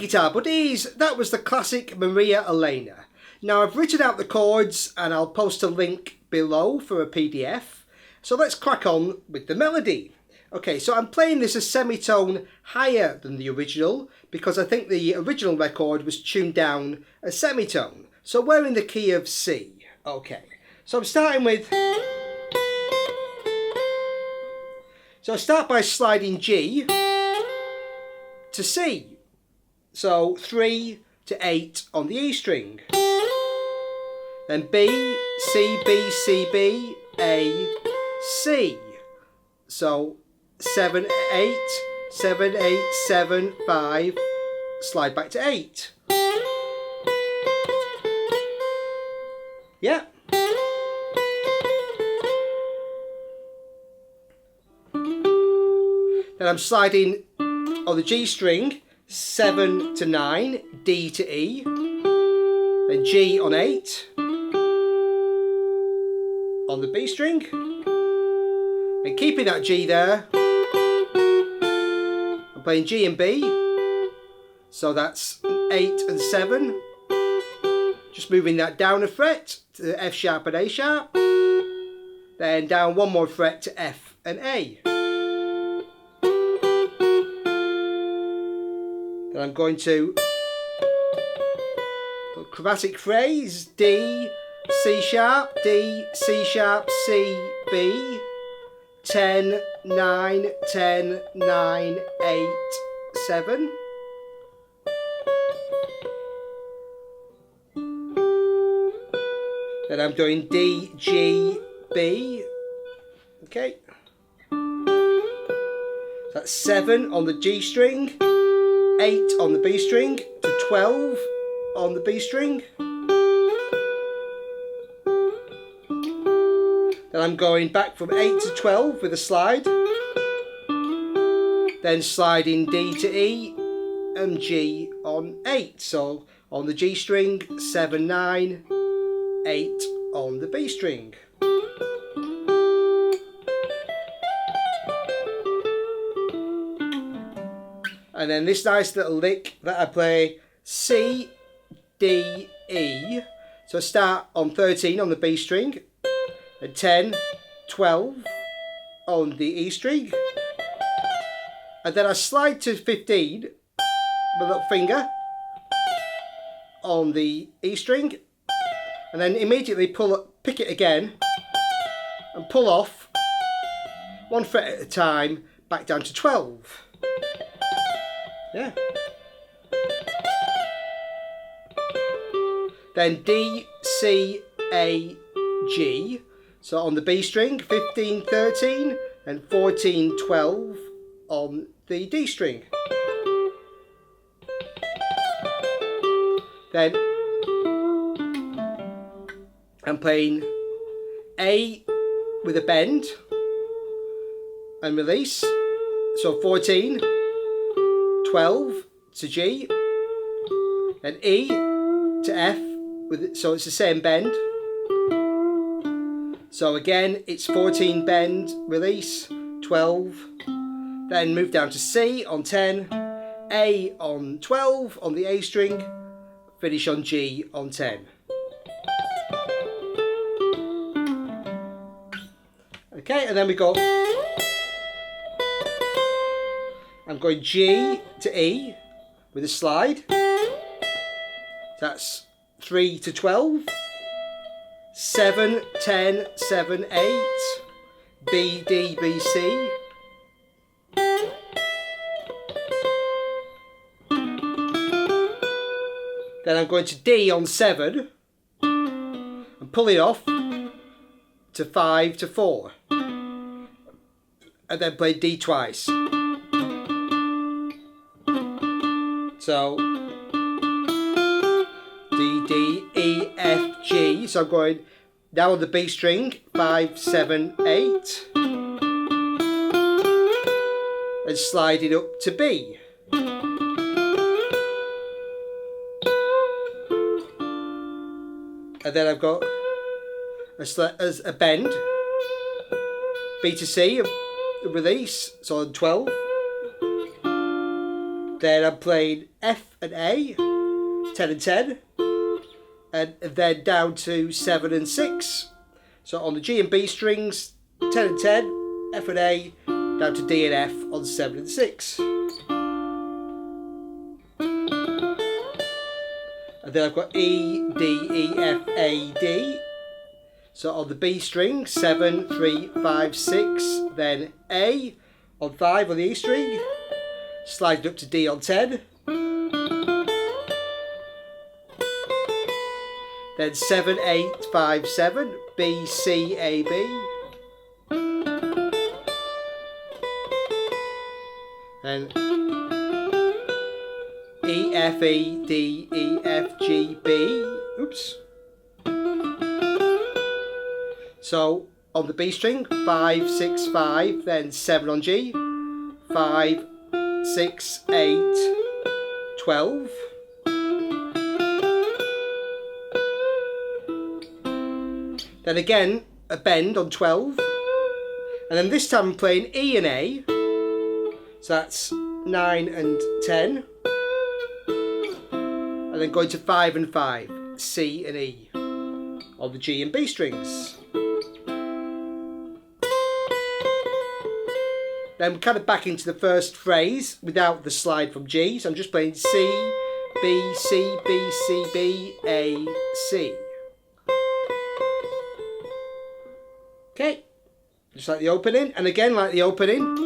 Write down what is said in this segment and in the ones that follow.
Guitar Buddies, that was the classic Maria Elena. Now I've written out the chords and I'll post a link below for a PDF. So let's crack on with the melody. Okay, so I'm playing this a semitone higher than the original because I think the original record was tuned down a semitone. So we're in the key of C. Okay, so I'm starting with... So I start by sliding G to C. So 3 to 8 on the E string. Then B, C, B, C, B, A, C. So 7, 8, 7, 8, 7, 5, slide back to 8. Yeah. Then I'm sliding on the G string, 7 to 9, D to E, then G on 8, on the B string, and keeping that G there, I'm playing G and B, so that's 8 and 7, just moving that down a fret to F sharp and A sharp, then down one more fret to F and A. Then I'm going to chromatic phrase, D, C sharp, D, C sharp, C, B, 10, 9, 10, 9, 8, 7. Then I'm doing D, G, B. Okay. That's 7 on the G string, 8 on the B string, to 12 on the B string. Then I'm going back from 8 to 12 with a slide. Then sliding D to E and G on 8. So on the G string, 7, 9, 8 on the B string. And then this nice little lick that I play, C, D, E. So I start on 13 on the B string, and 10, 12 on the E string. And then I slide to 15 with a little finger on the E string, and then immediately pick it again, and pull off, one fret at a time, back down to 12. Yeah. Then D, C, A, G. So on the B string, 15, 13, and 14, 12 on the D string. Then I'm playing A with a bend and release. So 14, 12 to G, and E to F, so it's the same bend. So again, it's 14 bend, release, 12, then move down to C on 10, A on 12 on the A string, finish on G on 10. Okay, and then we go, I'm going G to E with a slide. That's 3 to 12. 7, 10, 7, 8. B, D, B, C. Then I'm going to D on 7 and pull it off to 5 to 4. And then play D twice. So D, D, E, F, G. So I'm going down on the B string, 5, 7, 8. And slide it up to B. And then I've got a bend, B to C, a release, so on 12. Then I'm playing F and A, 10 and 10, and then down to 7 and 6. So on the G and B strings, 10 and 10, F and A, down to D and F on 7 and 6. And then I've got E, D, E, F, A, D. So on the B string, 7, 3, 5, 6, then A on 5 on the E string, slide up to D on 10, then 7, 8, 5, 7, B, C, A, B, then E, F, E, D, E, F, G, B, oops. So on the B string, 5, 6, 5, then 7 on G, 5, 6, 8, 12. Then again, a bend on 12. And then this time I'm playing E and A. So that's 9 and 10. And then going to 5 and 5, C and E on the G and B strings. Then we're kind of back into the first phrase without the slide from G. So I'm just playing C, B, C, B, C, B, A, C. Okay, just like the opening. And again, like the opening,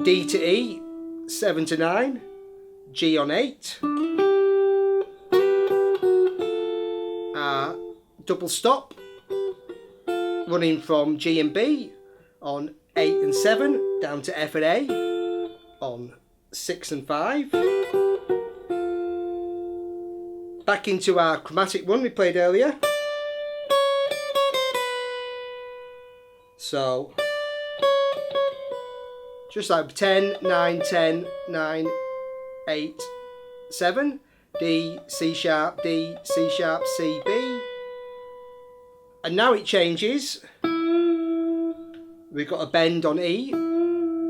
D to E, 7 to 9, G on 8. Double stop, running from G and B on 8 and 7 down to F and A on 6 and 5. Back into our chromatic one we played earlier. So just like 10, 9, 10, 9, 8, 7, D, C sharp, D, C sharp, C, B. And now it changes. We've got a bend on E,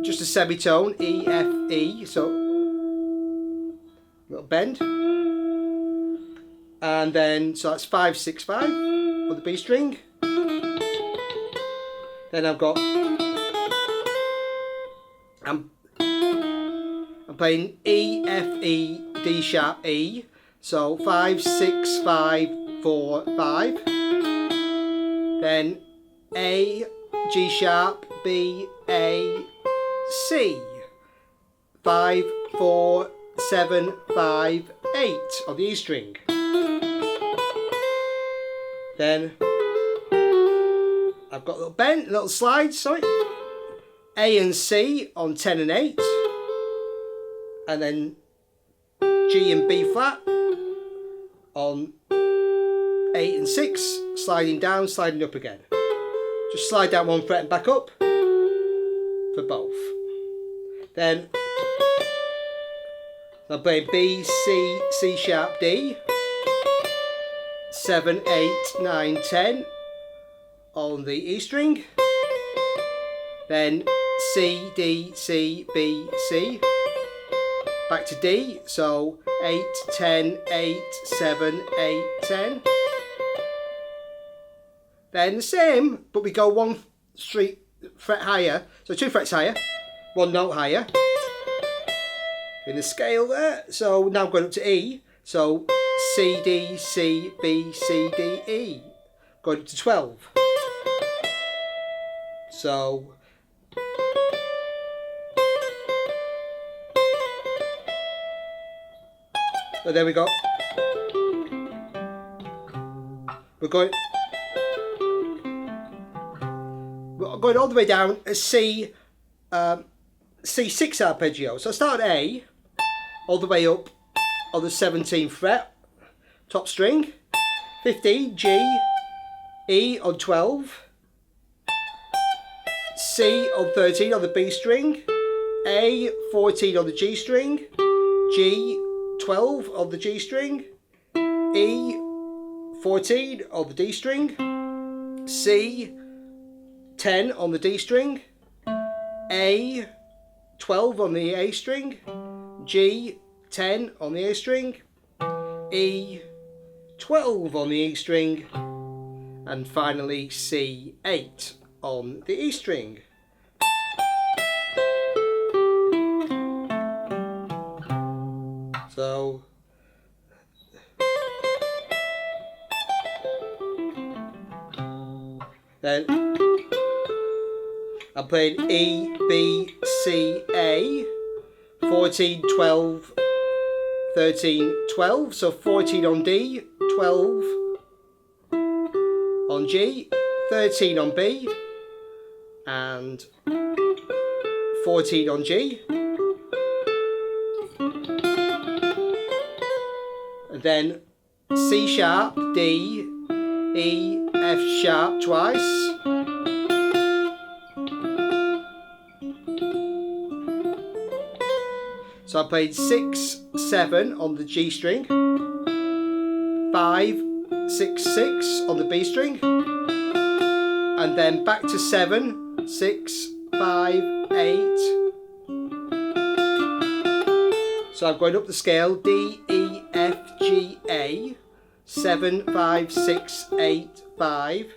just a semitone, E, F, E, so little bend. And then, so that's 5, 6, 5 for the B string. Then I've got, I'm playing E, F, E, D sharp, E. So 5, 6, 5, 4, 5. Then A, G sharp, B, A, C. 5, 4, 7, 5, 8 on the E string. Then I've got a little bend, little slide, sorry. A and C on 10 and 8. And then G and B flat on 8 and 6, sliding down, sliding up again. Just slide down one fret and back up for both. Then I'll play B, C, C sharp, D, 7, 8, 9, 10 on the E string. Then C, D, C, B, C. Back to D, so 8, 10, 8, 7, 8, 10. Then the same, but we go one fret higher, so 2 frets higher, 1 note higher in the scale there. So now I'm going up to E, so C, D, C, B, C, D, E, going up to 12. So there we go. We're going all the way down as C, C6 arpeggio. So I start at A, all the way up on the 17th fret, top string, 15, G, E on 12, C on 13 on the B string, A 14 on the G string, G 12 on the G string, E 14 on the D string, C 10 on the D string, A 12 on the A string, G 10 on the A string, E 12 on the E string, and finally C 8 on the E string. So then I'm playing E, B, C, A, 14, 12, 13, 12, so 14 on D, 12 on G, 13 on B, and 14 on G. And then C sharp, D, E, F sharp twice. So I played 6, 7 on the G string, 5, 6, 6 on the B string, and then back to 7, 6, 5, 8. So I'm going up the scale, D, E, F, G, A, 7, 5, 6, 8, 5,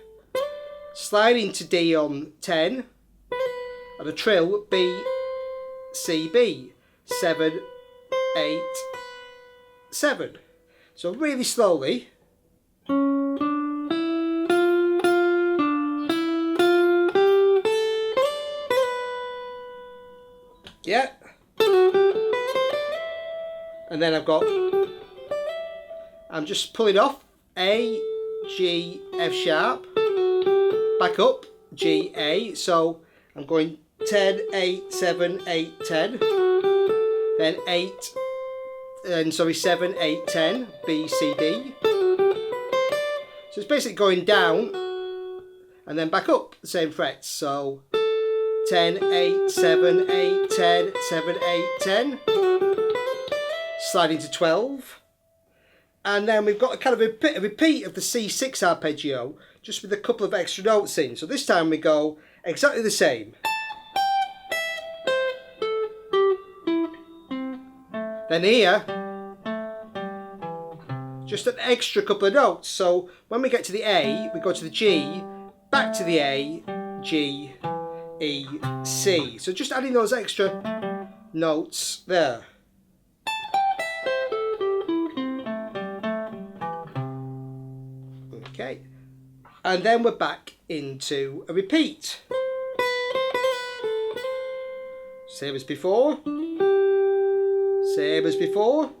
sliding to D on 10, and a trill, B, C, B, 7, 8, 7. So really slowly. Yeah. And then I'm just pulling off A, G, F sharp, back up, G, A. So I'm going 10, 8, 7, 8, 10. Then 7, 8, 10, B, C, D. So it's basically going down and then back up the same frets. So 10, 8, 7, 8, 10, 7, 8, 10. Sliding to 12. And then we've got a kind of a repeat of the C6 arpeggio, just with a couple of extra notes in. So this time we go exactly the same. Then here, just an extra couple of notes. So when we get to the A, we go to the G, back to the A, G, E, C. So just adding those extra notes there. Okay. And then we're back into a repeat. Same as before. Same as before.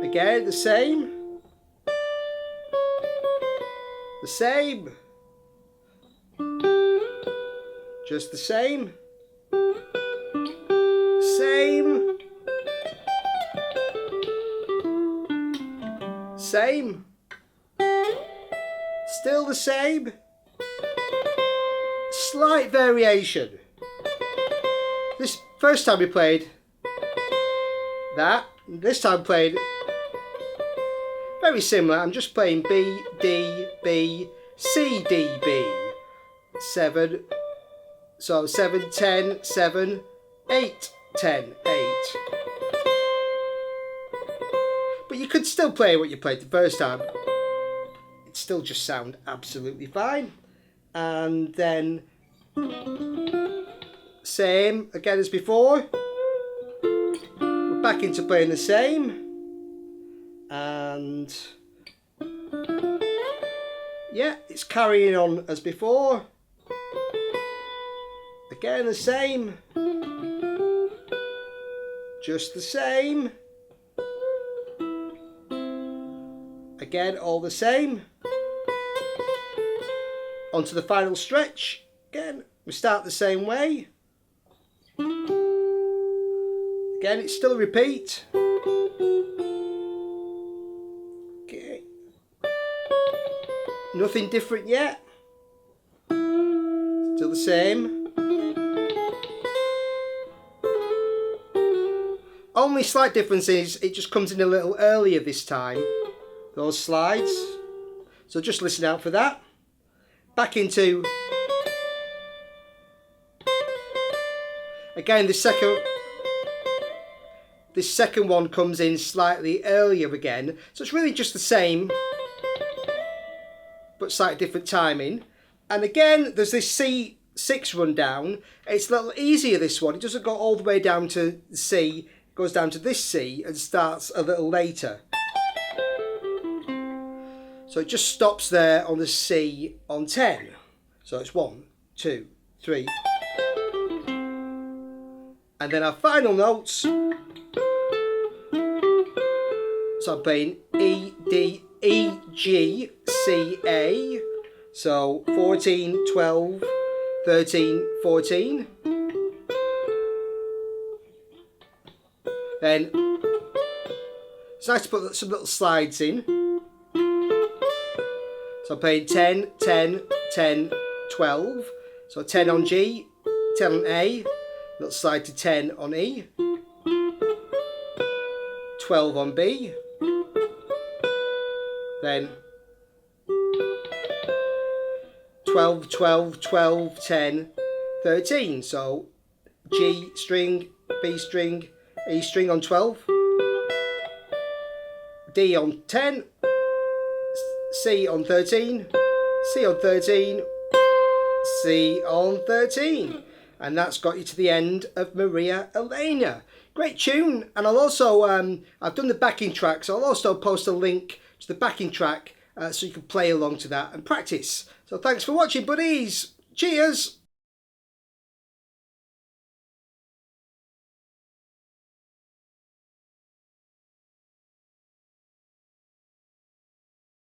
Again, the same. The same. Just the same. Same. Same. Still the same. Slight variation. This first time we played that. This time played very similar. I'm just playing B, D, B, C, D, B. 7. So 7, 10, 7, 8, 10, 8. But you could still play what you played the first time. It still just sound absolutely fine. And then same again as before. We're back into playing the same. And yeah, it's carrying on as before. Again the same. Just the same. Again all the same. On to the final stretch. Again, we start the same way. Again, it's still a repeat. Okay. Nothing different yet. Still the same. Only slight difference is it just comes in a little earlier this time. Those slides. So just listen out for that. Back into again the this second one comes in slightly earlier again. So it's really just the same, but slightly different timing. And again, there's this C6 rundown. It's a little easier, this one. It doesn't go all the way down to C. It goes down to this C and starts a little later. So it just stops there on the C on 10. So it's 1, 2, 3. And then our final notes. So I'm playing E, D, E, G, C, A. So 14, 12, 13, 14. Then it's nice to put some little slides in. So I'm playing 10, 10, 10, 12. So 10 on G, 10 on A, little slide to 10 on E, 12 on B, then 12, 12, 12, 10, 13. So G string, B string, E string on 12, D on 10, C on 13, C on 13, C on 13. And that's got you to the end of Maria Elena. Great tune. And I'll also, I've done the backing track, so I'll also post a link to the backing track so you can play along to that and practice. So thanks for watching, buddies. Cheers.